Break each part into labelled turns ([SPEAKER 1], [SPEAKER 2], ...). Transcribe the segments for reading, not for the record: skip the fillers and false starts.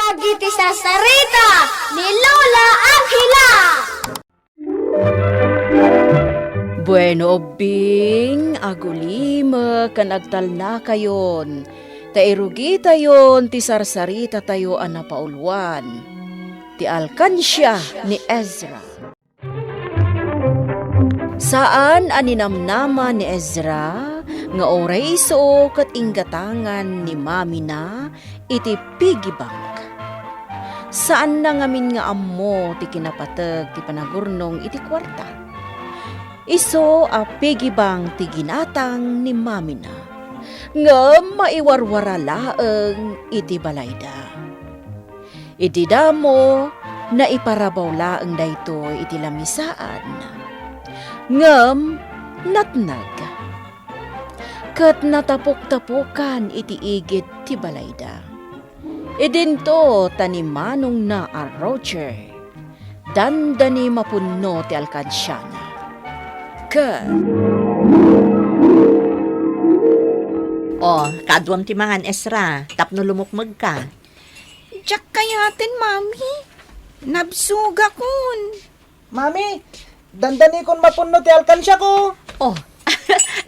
[SPEAKER 1] Agi ti sarsarita ni Lola Angela.
[SPEAKER 2] Bueno, Bing, agulima kanagtal na kayon. Tairugi tayon ti sarsarita tayo anapaulwan. Ti alkansya ni Ezra. Saan aninamnama ni Ezra nga oray iso kat inggatangan ni mami na iti piggy bank. Saan na ngamin nga ammo ti kinapatag ti panagurnong iti kwarta. Iso a piggy bank ti ginatang ni mami na nga maiwarwara laeng iti balayda. Iti damo na iparabaw laeng daytoy iti lamisaan. Ngem natnag. Kat natapok-tapokan iti igit ti balayda. Idinto tanimanong na a Roger. Dandani mapunno ti alkansyana. Kat
[SPEAKER 3] Kadwam ti mangan Ezra, tapno lumukmag ka.
[SPEAKER 4] Diyak kayatin, mami. Nabsuga kun.
[SPEAKER 5] Mami, dandani kon mapunno ti alkansya ko.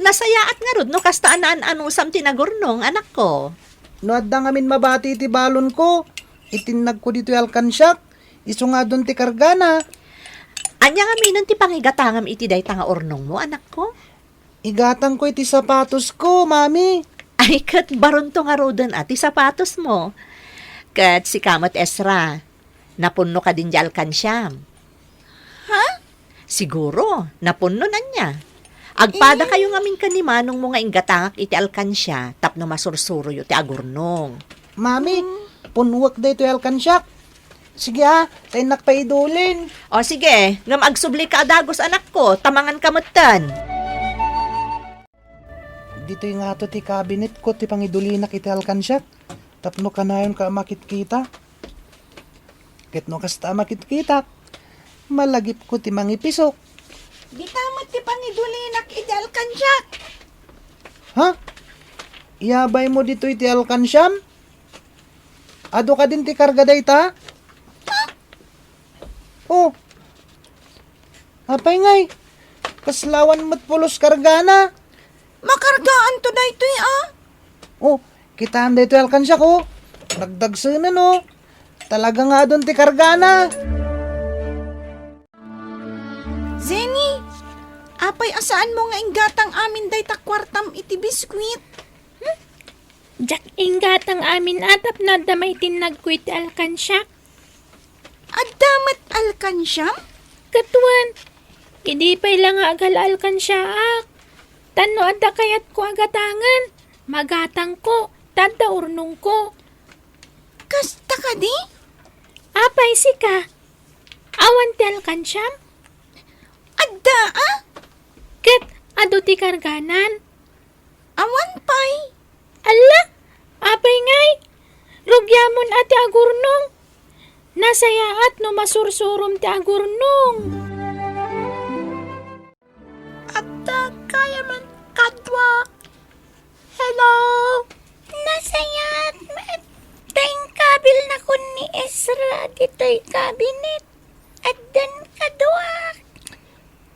[SPEAKER 3] Nasayaat nga rod, no kastaan anusam tinagurnong, anak ko.
[SPEAKER 5] No adda ngamin mabati ti balon ko. Itinag ko dito ti alkansya. Iso nga doon ti kargana.
[SPEAKER 3] Anya nga minon ti pangigatangam iti day tanga urnong mo, anak ko.
[SPEAKER 5] Igatang ko iti sapatos ko, mami.
[SPEAKER 3] Ay, kat baron to nga rodan ati sapatos mo. Kat si Kamot Ezra, napunno ka din di alkansyam.
[SPEAKER 4] Ha?
[SPEAKER 3] Siguro, napunno na niya. Agpada kayo ngamin kanimanong mo nga ingatangak iti alkansya, tapno masursuro yu ti agurnong.
[SPEAKER 5] Mami, punwak da ito ti alkansya. Sige tayo nakpaidulin.
[SPEAKER 3] O sige, ngam agsubli ka adagos anak ko, tamangan kamutan.
[SPEAKER 5] Dito yung ato ti cabinet ko ti pangidulinak iti alkansya. Tapno ka na yun ka makit-kita. Kitno kasta makit-kita. Malagip ko ti mangipisok.
[SPEAKER 4] Di tamat ti pangidulinak iti alkansyat.
[SPEAKER 5] Ha? Iyabay mo dito iti alkansyam? Ado ka din ti karga dayta? Oh. Apay ngay. Kaslawan mo't pulos kargana.
[SPEAKER 4] Makargaan to da ito
[SPEAKER 5] Oh, kitaan dito alkansya ko. Nagdagsunan no. Talaga nga doon ti kargana.
[SPEAKER 4] Zenny, apay asaan mo nga inggatang amin day takwartam iti biskwit?
[SPEAKER 6] Jak ingat ang amin atap na damay tinagkwit alkansya.
[SPEAKER 4] At damat alkansyam?
[SPEAKER 6] Katuan, hindi pa ilang agal alkansya ak. Tano adda kayat ko agatangan. Magatang ko, tanda urnong ko.
[SPEAKER 4] Kasta ka di?
[SPEAKER 6] Apay si ka. Awan ti alkansyam?
[SPEAKER 4] Adda
[SPEAKER 6] Ket, ado ti karganan.
[SPEAKER 4] Awan pay.
[SPEAKER 6] Ala, apay ngay. Rugyamon ati agurnong. Nasayaat no masursurum ti agurnong.
[SPEAKER 4] Adda kaya man kadwa. Hello?
[SPEAKER 6] Nasayat, tayong kabil na kun ni Ezra dito'y kabinet. At dan kaduak.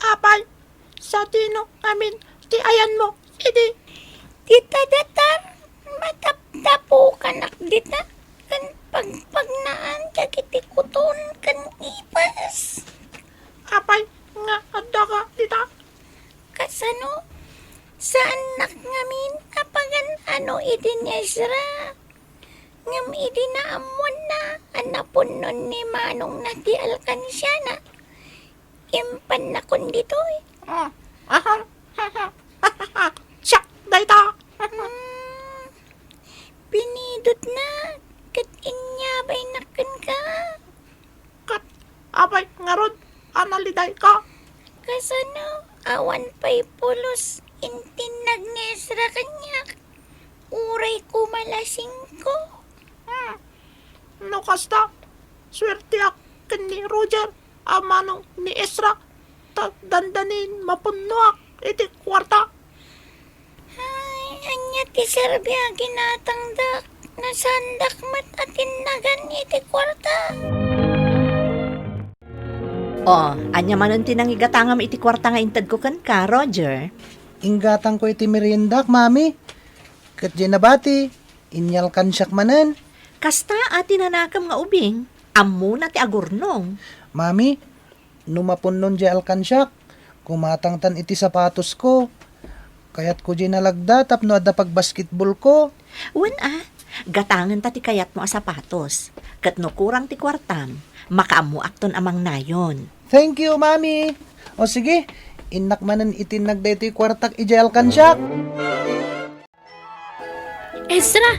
[SPEAKER 4] Apay, sa tino amin ti ayan mo. Idi.
[SPEAKER 6] Dita datar, mataptapo kanak dita. Kan pagpagnaan kagiti kuton kan ipas.
[SPEAKER 4] Apay, nga adda ka dita.
[SPEAKER 6] Kasano? Saan nak ngamin apagan ano idin Ezra? Ngam idi na amon na anapon nun ni Manong na di alkansya na. Impan na kun dito'y.
[SPEAKER 4] Siyak, dayta.
[SPEAKER 6] Pinidot na. Kat inyabay nakan ka.
[SPEAKER 4] Kat, apay, nga rod, analiday ka.
[SPEAKER 6] Kasano? Awan pa'y pulos. Intinag ni Ezra kanyak. Uray ko malasing ko.
[SPEAKER 4] No kasta, swerte ak ni Roger, amanong ni Ezra, dandanin mapunuak iti kwarta.
[SPEAKER 6] Ay, anya ti Serbia ginatangdak. nasandak mat atin nagan iti kwarta.
[SPEAKER 3] Anya manon tinangigatangam iti kwarta nga intad ko kan ka, Roger.
[SPEAKER 5] Inggatang ko iti meriendak, mami. Kat nabati, inyal kansyak manen.
[SPEAKER 3] Kasta ati nanakam nga ubing, ammo na ti agurnong.
[SPEAKER 5] Mami, numapon nun di alkansyak. Kumatangtan iti sapatos ko. Kayat ko di nalagda tapno adda pagbasketball ko.
[SPEAKER 3] Gatangan ta ti kayat mo a sapatos. Kat no kurang ti kwartam, makaamu akton amang nayon.
[SPEAKER 5] Thank you, mami. O sige, inak manen itinag da iti kwartak iti alkansyak.
[SPEAKER 7] Ezra,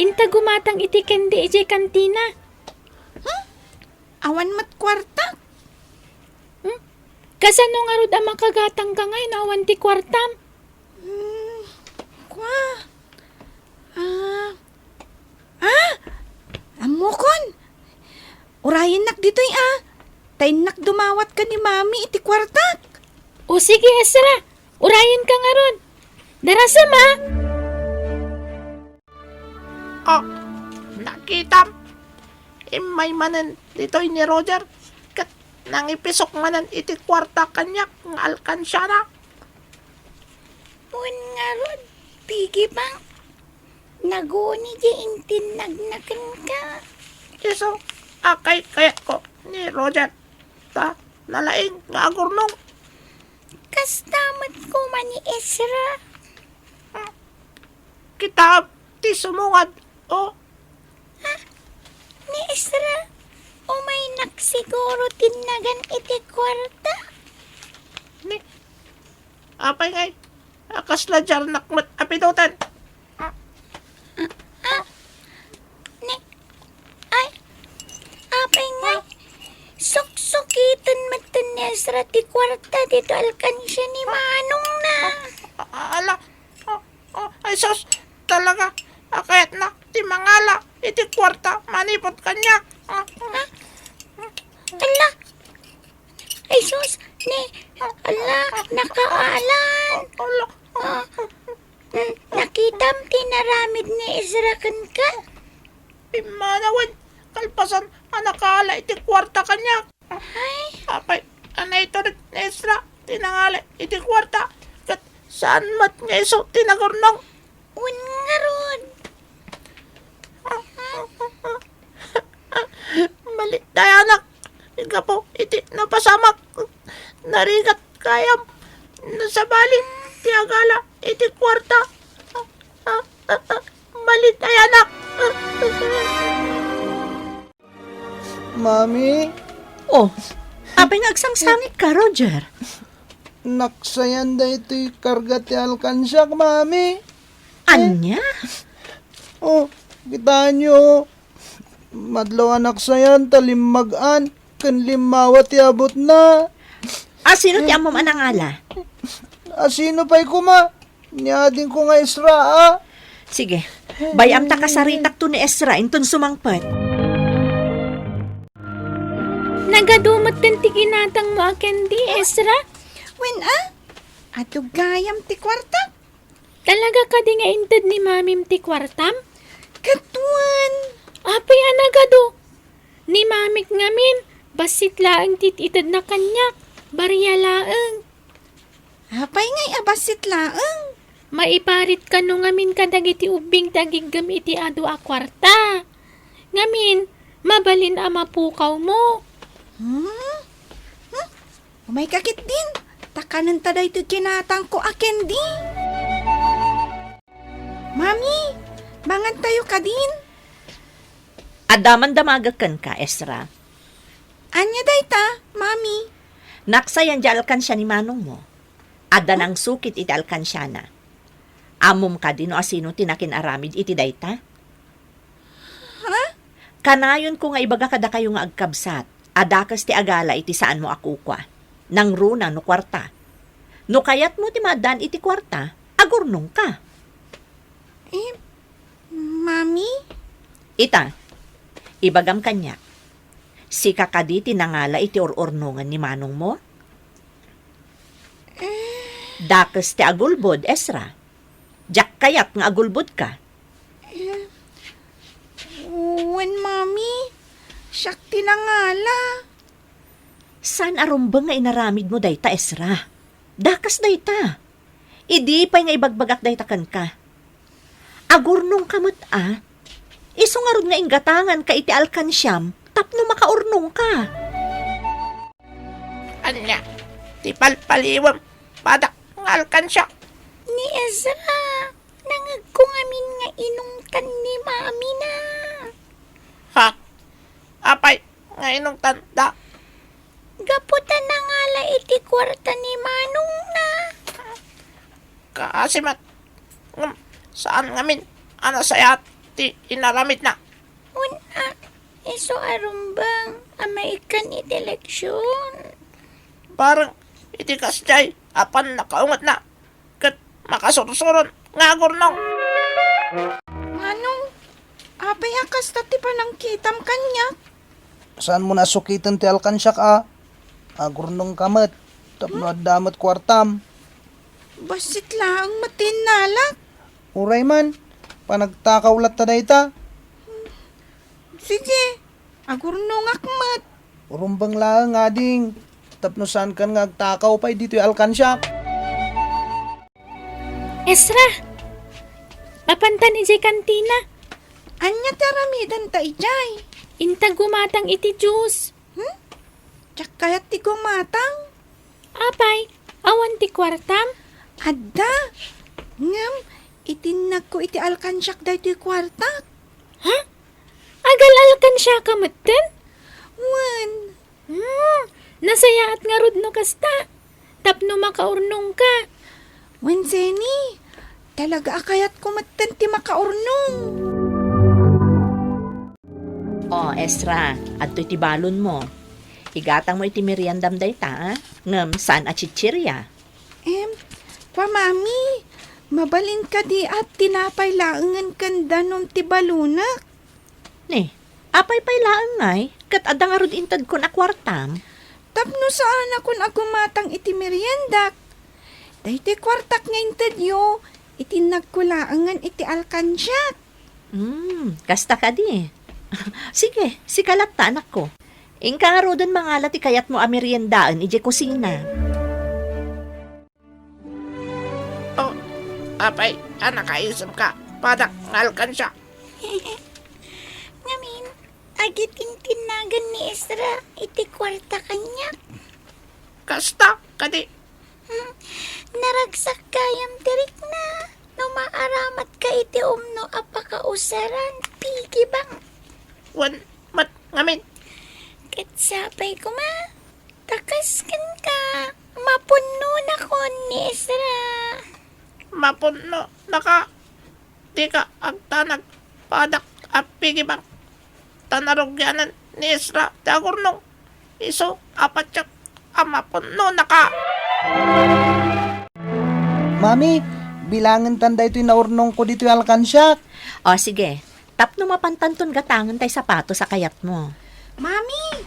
[SPEAKER 7] inta gumatang iti kendi iti kantina.
[SPEAKER 4] Awan mat kwarta.
[SPEAKER 7] Kasano nga rod ang makagatang ka ngayon awan ti kwartam?
[SPEAKER 4] Kwa. Amokon. Urayan nak dito'y Tay nak dumawat ka ni mami iti kwartak.
[SPEAKER 7] O sige Ezra, urayan ka nga rod. Darasam ha?
[SPEAKER 8] Nakitam. Imay manen dito'y ni Roger. Kat nangipisok manen iti kwarta kanyak ng alkansya na.
[SPEAKER 6] Un nga rod, pigi bang. Naguni di intin nagnakan ka.
[SPEAKER 8] Iso, akay kaya ko ni Roger. Ta, nalaing nga agurnong.
[SPEAKER 6] Kastamat ko man ni Ezra.
[SPEAKER 8] Kita ti sumungad.
[SPEAKER 6] Ni Ezra, umay nagsiguro tinagan iti kwarta.
[SPEAKER 8] Apay ngay, akasla jar nakmat apidotan.
[SPEAKER 6] Apay nga, suksukitan matan ni Ezra ti kwarta dito alkansya ni Manong na.
[SPEAKER 8] Ala, ay sos, talaga, akayat na, ti mangala, iti kwarta, manipot kanya.
[SPEAKER 6] Ala, ay sus, nakaalan. Nakitam tinaramid ni Ezra kan ka.
[SPEAKER 8] Pimanawan, kalpasan, anakala, iti kwarta kanya.
[SPEAKER 6] Ay,
[SPEAKER 8] Apay, anay ito rin, Ezra, tinangala, iti kwarta. Kat saan mat nga iso, tinagurnong.
[SPEAKER 6] un nga rod.
[SPEAKER 8] Malit tayo anak. Ika po, iti napasamak. Narigat kayam. Nasabali, tiagala, iti kwarta. Malit tayo anak.
[SPEAKER 5] Mami,
[SPEAKER 3] Apay nga agsangsangit ka, Roger.
[SPEAKER 5] naksayan da iti karga ti alkansyak, mami.
[SPEAKER 3] Anya?
[SPEAKER 5] Kita nyo. Madlaw anak sayan, talimmagan. Kan limawat abot na.
[SPEAKER 3] Sino ti amom anangala?
[SPEAKER 5] Sino pa'y kuma? Niyadin ko nga Ezra,
[SPEAKER 3] Sige, bayam ta kasaritak to ni Ezra, inton sumangpet.
[SPEAKER 7] Nagadumot din ti ginatang mo kendi Ezra?
[SPEAKER 4] Wen Ato gayam ti kwarta.
[SPEAKER 7] Talaga ka di nga intad ni mamim ti kwartam?
[SPEAKER 4] Katuan.
[SPEAKER 7] Apay anagado. Ni mamik ngamin, basit laang tititad na kanyak. Barya laang.
[SPEAKER 4] Apay ngay abasit laang.
[SPEAKER 7] Maiparit ka no ngamin kadagiti ubing tagigam iti ado a kwarta. Ngamin, mabalin a mapukaw mo.
[SPEAKER 4] Umay kakit din. Takanan taday ito kinatang ko akendi. Mami, bangan tayo ka din.
[SPEAKER 3] Adaman damagakan ka, Ezra.
[SPEAKER 4] Anya day ta, mami.
[SPEAKER 3] Naksayan di alkansya ni manong mo. Ada nang sukit iti alkansya na. Amom ka din o asino tinakin aramid iti dayta? Kanayon ko nga ibaga kada kayo nga agkabsat. Adakas ti agala iti saan mo akukwa. Nang runa no kwarta. No kayat mo ti madan iti kwarta, agurnong ka.
[SPEAKER 4] Mami?
[SPEAKER 3] Ita, ibagam kanya. Si kakadi tinangala iti orornongan ni manong mo? Dakas ti agulbod, Ezra. Jak kayat nga agulbod ka.
[SPEAKER 4] Siyak tinangala.
[SPEAKER 3] San arumbang nga inaramid mo dayta, Ezra? Dakas dayta. Idi pa'y nga ibagbagak dayta kan ka. Agurnong kamot isungarod nga inggatangan ka iti alkansyam, tapno makaurnong ka.
[SPEAKER 8] Anya, ti palpaliwam, padak ngal kansyak.
[SPEAKER 6] Ni Ezra, nangag ko ngamin nga inungtan ni mami na.
[SPEAKER 8] Ha? Apay, nga inong tanda.
[SPEAKER 6] Gaputan na nga la iti kwarta ni Manong na.
[SPEAKER 8] Kaasimat. Saan ngamin? Ano sayat? Ti inaramid na.
[SPEAKER 6] Iso arumbang, amaikan iti leksyon.
[SPEAKER 8] Parang iti kasjay, apan nakaungat na. Kat makasursuron, nga gurnong.
[SPEAKER 4] Manong, apay akas tati pa nang kitam kanya.
[SPEAKER 5] Saan mo nasukitan ti alkansyak Agurnong kamat. Tapno damat kwartam.
[SPEAKER 4] Basit lang matinalak.
[SPEAKER 5] Uray man. Panagtakaw lat ta dayta.
[SPEAKER 4] Sige, agurnong akmat.
[SPEAKER 5] Urumbang lang ading. Tapno saan kan nga agtakaw pa dito yung alkansyak.
[SPEAKER 7] Ezra, papantan iti kantina.
[SPEAKER 4] Anya taramidan ta ijay.
[SPEAKER 7] Intag gumatang iti juice.
[SPEAKER 4] Tsak kayat ti gumatang.
[SPEAKER 7] Apay, awan ti kwartam.
[SPEAKER 4] Adda. Ngam, itinag ko iti alkansyak da iti kwarta.
[SPEAKER 7] Agal-alkan siya kamutin.
[SPEAKER 4] Wan.
[SPEAKER 7] Nasayaat nga rod no kasta. Tapno makaurnong ka.
[SPEAKER 4] Wan Zeni. Talaga akayat ko matan ti makaurnong.
[SPEAKER 3] Ezra, adto iti balon mo. Igatang mo iti meriendam dayta, ngem saan a chichirya.
[SPEAKER 4] Kwa mami, mabalin ka di at tinapay laangan kanda nung ti balunak.
[SPEAKER 3] Ne, apay pay laang ngay, kat adang arod intad kon a kwartam.
[SPEAKER 4] Tapno saan akong agumatang iti meriendak. Dahiti kwartak nga intadyo, iti nagkulaangan iti alkansyak.
[SPEAKER 3] Kasta ka di. Sige, sikalat ta anak ko. Ingka nga rodon mangalat ikayat mo ameriendaan ije kusina.
[SPEAKER 8] Oh, apay, nakaisip ka. Padak ngal kansyak.
[SPEAKER 6] Ngamin, agitin tinagan ni Ezra iti kwarta kanya.
[SPEAKER 8] Kasta, kadi.
[SPEAKER 6] Naragsak kayam tirik na. No maaramat ka iti umno apakausaran. Pigi bang.
[SPEAKER 8] Wan, mat, ngamin.
[SPEAKER 6] Katsapay ko ma. Takas kan ka. Mapuno na ko ni Ezra.
[SPEAKER 8] Mapuno, naka. Di ka, agtanag. Padak, apigibang. Tanarugyanan ni Ezra. Dagurnong. Iso, apatsak. Mapuno, naka.
[SPEAKER 5] Mami, bilangan tanda ito yung naurnong ko dito yung alkansyak.
[SPEAKER 3] Sige, tapno mapantanton gatangan tay sapato sa kayat mo.
[SPEAKER 4] Mami,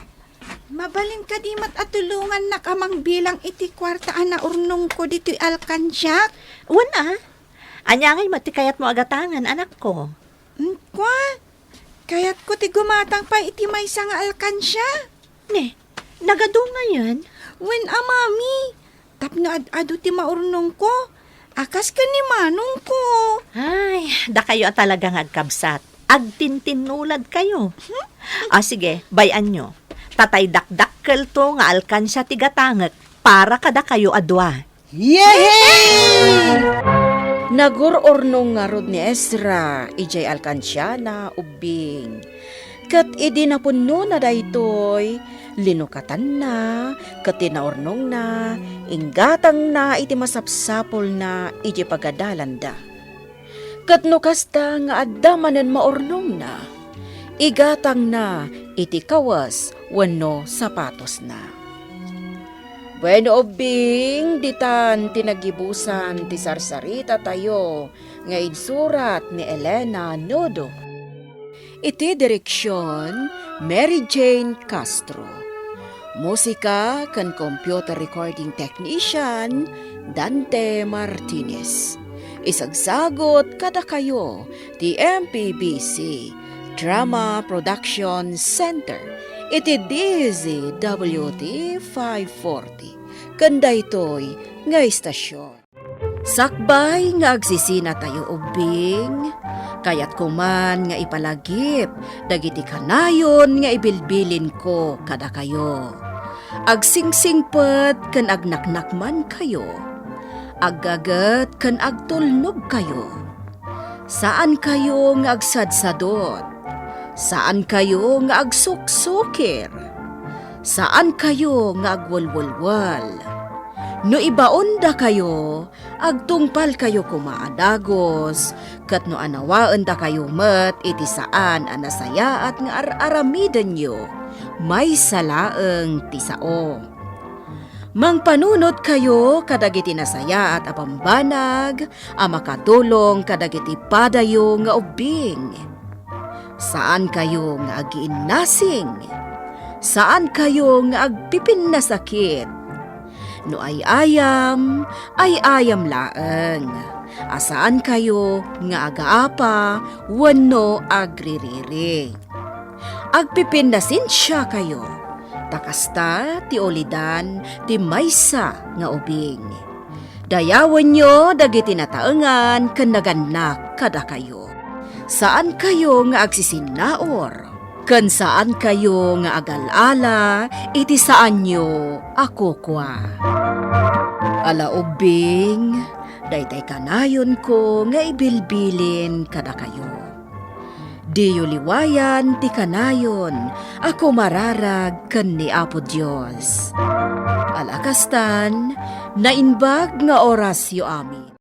[SPEAKER 4] mabalin ka di mat atulungan na kamang bilang iti kwartaan na urnong ko dito'y alkansyak.
[SPEAKER 3] Wana, anyangay matikayat mo agatangan, anak ko.
[SPEAKER 4] Kwa, kayat ko ti gumatang pa iti may nga alkansya.
[SPEAKER 3] Ne, nagado ngayon.
[SPEAKER 4] Wen mami, tapno adu ti maurnong ko. Akas ka ni manong ko.
[SPEAKER 3] Ay, da kayo talagang agkabsat. Agtintinulad kayo. Sige, bayan nyo. Tatay dakdakkel to nga alkansya ti gatangek para kada kayo adwa.
[SPEAKER 5] Yehey!
[SPEAKER 2] Nagururnong nga rod ni Ezra, ijay alkansya na ubing. Kat idi na puno na daytoy, linukatan na, kat tinaurnong na, inggatang na iti masapsapol na iti pagadalan da. Kat nukasta nga adamanen maurnong na, igatang na iti kawas wano sapatos na. Bueno ubing, ditan tinagibusan ti sarsarita tayo, nga insurat ni Elena Nodo. Iti direksyon, Mary Jane Castro. Musika kan computer recording technician, Dante Martinez. Isagsagot kada kayo, ti MPBC, Drama Production Center. Iti DZWT 540. Kanda ito'y nga istasyon. Sakbay nga agsisina tayo ubing, kayat kuman nga ipalagip, dagiti kanayon nga ibilbilin ko kada kayo. Agsingsingpet kan agnaknakman kayo, aggagat kan agtulnog kayo. Saan kayo nga agsadsadot? Saan kayo nga agsuksukir? Saan kayo nga agwalwalwal? No ibaon da kayo, agtungpal kayo kumaadagos, kat no anawaan da kayo met iti saan anasaya at nga aramidan nyo, may salaeng tisao. Mangpanunot kayo kadagiti nasaya at apambanag, amakatulong kadagiti padayo nga ubing. Saan kayo nga agiinnasing? Saan kayo nga agpipin na sakit? No ay ayam laeng. Asaan kayo nga agaapa, wano agririri. Agpipindasin siya kayo. Takasta ti olidan ti maysa nga ubing. Dayawan nyo dagiti nataengan ken naganak kada kayo. Saan kayo nga agsisinaor? Ken saan kayo nga agalala, iti saan nyo ako kwa. Ala ubing, daytay kanayon ko nga ibilbilin kada kayo. Diyo liwayan ti kanayon, ako mararag ken ni Apo Dios. Alakastan, nainbag nga oras yo amin.